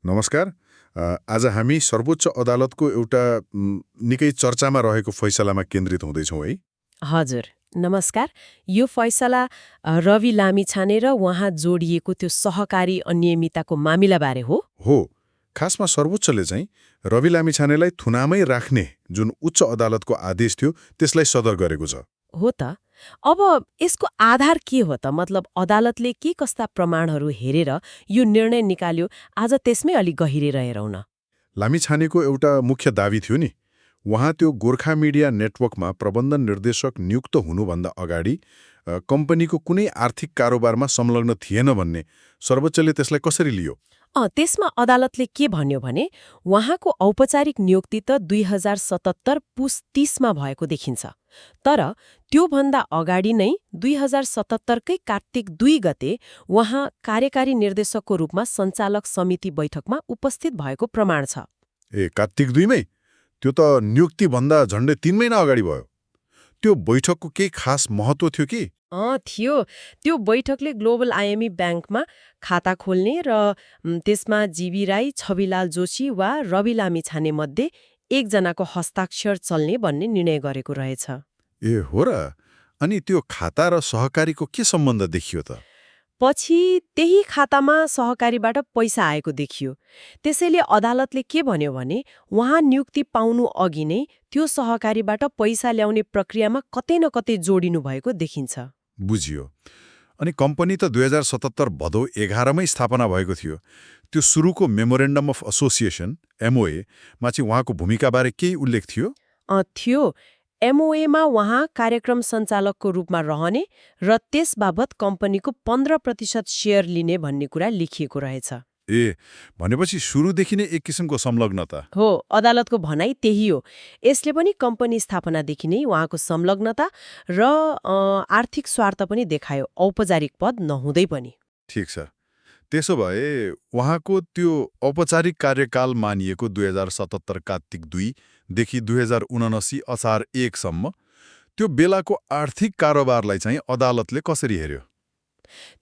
नमस्कार। आज हामी सर्वोच्च अदालतको एउटा निकै चर्चामा रहेको फैसलामा केन्द्रित हुँदैछौँ है। हजुर नमस्कार। यो फैसला रवि लामिछाने र उहाँ जोडिएको त्यो सहकारी अनियमितताको मामिलाबारे हो। हो, खासमा सर्वोच्चले चाहिँ रवि लामिछानेलाई थुनामै राख्ने जुन उच्च अदालतको आदेश थियो त्यसलाई सदर गरेको छ। हो त। अब यसको आधार के हो त? मतलब अदालतले के कस्ता प्रमाणहरू हेरेर यो निर्णय निकाल्यो, आज त्यसमै अलि गहिरेर हेरौँ न। लामिछानेको एउटा मुख्य दावी थियो नि, उहाँ त्यो गोर्खा मिडिया नेटवर्कमा प्रबन्धन निर्देशक नियुक्त हुनुभन्दा अगाडि कम्पनीको कुनै आर्थिक कारोबारमा संलग्न थिएन भन्ने। सर्वोच्चले त्यसलाई कसरी लियो? त्यसमा अदालतले के भन्यो भने उहाँको औपचारिक नियुक्ति त 2077 पुस 30मा भएको देखिन्छ। तर त्योभन्दा अगाडि नै 2077कै कार्तिक 2 गते उहाँ कार्यकारी निर्देशकको रूपमा सञ्चालक समिति बैठकमा उपस्थित भएको प्रमाण छ। कार्तिक 2 मै? त्यो त नियुक्तिभन्दा झन्डै 3 महिना अगाडि भयो। त्यो बैठकको केही खास महत्त्व थियो कि? थियो। त्यो बैठकले ग्लोबल आइएमई ब्याङ्कमा खाता खोल्ने र त्यसमा जीवी राई, छविलाल जोशी वा रवि लामिछाने मध्ये एकजनाको हस्ताक्षर चल्ने भन्ने निर्णय गरेको रहेछ। हो र? अनि त्यो खाता र सहकारीको के सम्बन्ध देखियो त? पछि त्यही खातामा सहकारीबाट पैसा आएको देखियो। त्यसैले अदालतले के भन्यो भने उहाँ नियुक्ति पाउनु अघि नै त्यो सहकारीबाट पैसा ल्याउने प्रक्रियामा कतै न कतै जोडिनु भएको देखिन्छ। बुझियो। अनि कम्पनी त 2077 भदौ 11 मै स्थापना भएको थियो। त्यो सुरुको मेमोरेन्डम अफ एसोसिएसन एमओए मा चाहिँ उहाँको भूमिकाबारे केही उल्लेख थियो? थियो। एमओएमा उहाँ कार्यक्रम सञ्चालकको रूपमा रहने र त्यसबाबत कम्पनीको 15% सेयर लिने भन्ने कुरा लेखिएको रहेछ। भनेपछि सुरुदेखि नै एक किसिमको संलग्नता हो, अदालतको भनाइ त्यही हो। यसले पनि कम्पनी स्थापनादेखि नै उहाँको संलग्नता र आर्थिक स्वार्थ पनि देखायो, औपचारिक पद नहुँदै पनि। ठिक छ। त्यसो भए उहाँको त्यो औपचारिक कार्यकाल मानिएको 2077 कार्तिक 2 देखि 2079 असार 1 सम्म त्यो बेलाको आर्थिक कारोबारलाई चाहिँ अदालतले कसरी हेर्यो?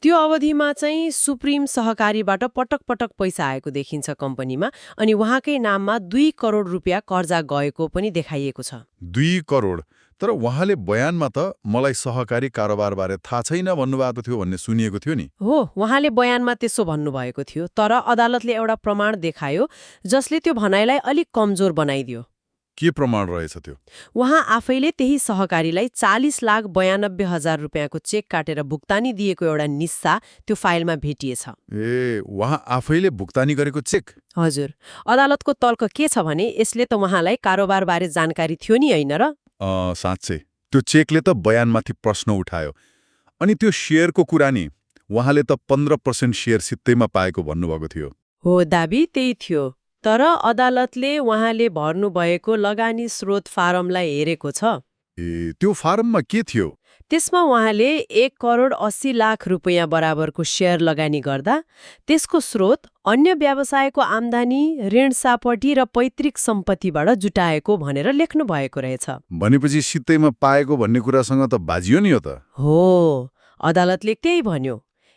त्यो अवधिमा चाहिँ सुप्रिम सहकारीबाट पटक पटक पैसा आएको देखिन्छ कम्पनीमा, अनि उहाँकै नाममा 2 करोड रुपियाँ कर्जा गएको पनि देखाइएको छ। 2 करोड? तर उहाँले बयानमा त मलाई सहकारी कारोबारबारे थाहा छैन भन्नुभएको थियो भन्ने सुनिएको थियो नि। हो, उहाँले बयानमा त्यसो भन्नुभएको थियो, तर अदालतले एउटा प्रमाण देखायो जसले त्यो भनाइलाई अलिक कमजोर बनाइदियो। के प्रमाण रहेछ त्यो? उहाँ आफैले त्यही सहकारीलाई 40,92,000 रुपियाँको चेक काटेर भुक्तानी दिएको एउटा निस्सा त्यो फाइलमा भेटिएछ। उहाँ आफैले भुक्तानी गरेको चेक? हजुर। अदालतको तर्क के छ भने यसले त उहाँलाई कारोबारबारे जानकारी थियो नि, होइन र? साँच्चै त्यो चेकले त बयानमाथि प्रश्न उठायो। अनि त्यो शेयरको कुरा नि, उहाँले त 15% शेयर सित्तैमा पाएको भन्नुभएको थियो। हो, दाबी त्यही थियो। तर अदालतले उहाँले भर्नुभएको लगानी स्रोत फारमलाई हेरेको छ। त्यो फारममा के थियो? त्यसमा उहाँले 1 करोड 80 लाख रुपियाँ बराबरको शेयर लगानी गर्दा त्यसको स्रोत अन्य व्यवसायको आम्दानी, ऋण सापटी र पैतृक सम्पत्तिबाट जुटाएको भनेर लेख्नु भएको रहेछ। भनेपछि सित्तैमा पाएको भन्ने कुरासँग त बाजियो नि यो त। हो, अदालतले त्यही भन्यो।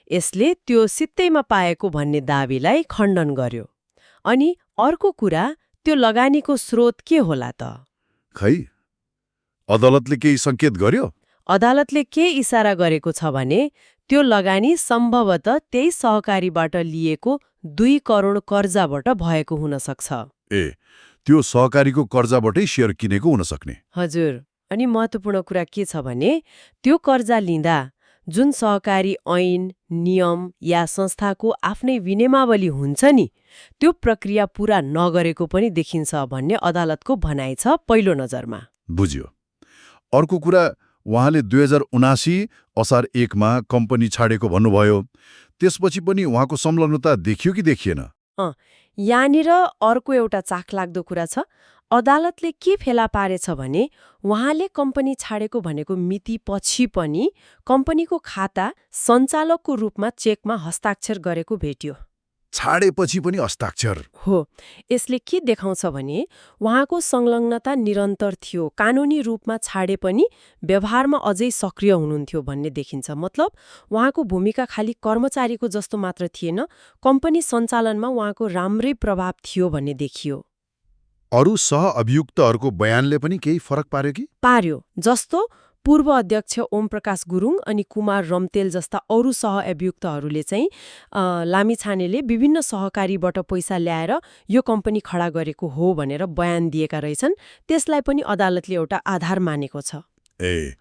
यसले त्यो सित्तैमा पाएको भन्ने दाबीलाई खण्डन गर्यो। अनि अर्को कुरा, त्यो लगानीको स्रोत के होला त? खै, अदालतले केही संकेत गर्यो? अदालतले के इसारा गरेको छ भने त्यो लगानी सम्भवतः त्यही सहकारीबाट लिएको 2 करोड कर्जाबाट भएको हुन सक्छ। त्यो सहकारीको कर्जाबाटै शेयर किनेको हुन सक्ने? हजुर। अनि महत्त्वपूर्ण कुरा के छ भने त्यो कर्जा लिँदा जुन सहकारी ऐन, नियम या संस्थाको आफ्नै विनियमावली हुन्छ नि, त्यो प्रक्रिया पूरा नगरेको पनि देखिन्छ भन्ने अदालतको भनाइ छ पहिलो नजरमा। बुझ्यो। अर्को कुरा, उहाँले 2079 असार 1 मा कम्पनी छाडेको भन्नुभयो। त्यसपछि पनि उहाँको संलग्नता देखियो कि देखिएन? यहाँनिर अर्को एउटा चाखलाग्दो कुरा छ। अदालतले के फेला पारेछ भने उहाँले कम्पनी छाडेको भनेको मिति पछि पनि कम्पनीको खाता सञ्चालकको रूपमा चेकमा हस्ताक्षर गरेको भेटियो। छाडेपछि पनि हस्ताक्षर। हो, यसले के देखाउँछ भने उहाँको संलग्नता निरन्तर थियो, कानूनी रूपमा छाडे पनि व्यवहारमा अझै सक्रिय हुनुहुन्थ्यो भन्ने देखिन्छ। मतलब उहाँको भूमिका खालि कर्मचारीको जस्तो मात्र थिएन, कम्पनी सञ्चालनमा उहाँको राम्रै प्रभाव थियो भन्ने देखियो। अरू सहअभियुक्तहरूको बयानले पनि केही फरक पार्यो कि? पार्यो। जस्तो पूर्व अध्यक्ष ओम प्रकाश गुरुङ अनि कुमार रम्तेल जस्ता अरू सहअभियुक्तहरूले चाहिँ लामिछानेले विभिन्न सहकारीबाट पैसा ल्याएर यो कम्पनी खडा गरेको हो भनेर बयान दिएका रहेछन्। त्यसलाई पनि अदालतले एउटा आधार मानेको छ। ए,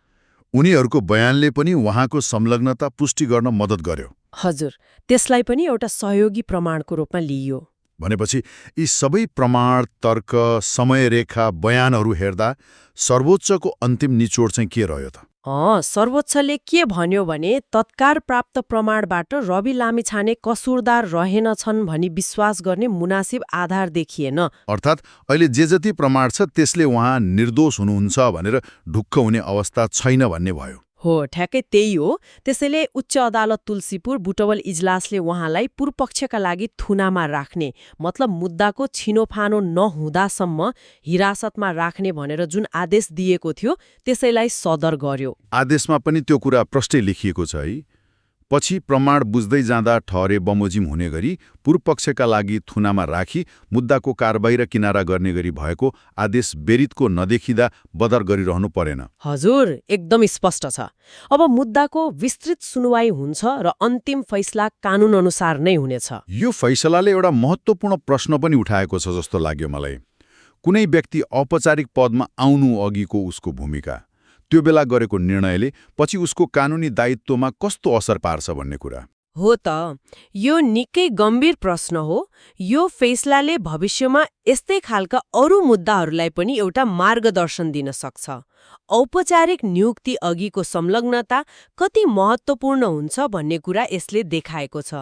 उनीहरूको बयानले पनि उहाँको संलग्नता पुष्टि गर्न मद्दत गर्यो। हजुर, त्यसलाई पनि एउटा सहयोगी प्रमाणको रूपमा लिइयो। भनेपछि यी सबै प्रमाण, तर्क, समयरेखा, बयानहरू हेर्दा सर्वोच्चको अन्तिम निचोड चाहिँ के रह्यो त? सर्वोच्चले के भन्यो भने तत्काल प्राप्त प्रमाणबाट रवि लामिछाने कसुरदार रहेनछन् भनी विश्वास गर्ने मुनासिब आधार देखिएन। अर्थात् अहिले जे जति प्रमाण छ त्यसले उहाँ निर्दोष हुनुहुन्छ भनेर ढुक्क हुने अवस्था छैन भन्ने भयो। हो, ठ्याक्कै त्यही हो। त्यसैले उच्च अदालत तुलसीपुर बुटवल इजलासले उहाँलाई पूर्वपक्षका लागि थुनामा राख्ने, मतलब मुद्दाको छिनोफानो नहुँदासम्म हिरासतमा राख्ने भनेर जुन आदेश दिएको थियो त्यसैलाई सदर गर्यो। आदेशमा पनि त्यो कुरा प्रष्टै लेखिएको छ है। पछि प्रमाण बुझ्दै जाँदा ठहरे बमोजिम हुने गरी पूर्वपक्षका लागि थुनामा राखी मुद्दाको कारबाही र किनारा गर्ने गरी भएको आदेश बेरितको नदेखिँदा बदर गरिरहनु परेन। हजुर, एकदम स्पष्ट छ। अब मुद्दाको विस्तृत सुनवाई हुन्छ र अन्तिम फैसला कानून अनुसार नै हुनेछ। यो फैसलाले एउटा महत्त्वपूर्ण प्रश्न पनि उठाएको छ जस्तो लाग्यो मलाई। कुनै व्यक्ति औपचारिक पदमा आउनु अघिको उसको भूमिका, त्यो बेला गरेको निर्णयले पछि उसको कानूनी दायित्वमा कस्तो असर पार्छ भन्ने कुरा हो त। यो निकै गम्भीर प्रश्न हो। यो फैसलाले भविष्यमा यस्तै खालका अरू मुद्दाहरूलाई पनि एउटा मार्गदर्शन दिन सक्छ। औपचारिक नियुक्ति अघिको संलग्नता कति महत्त्वपूर्ण हुन्छ भन्ने कुरा यसले देखाएको छ।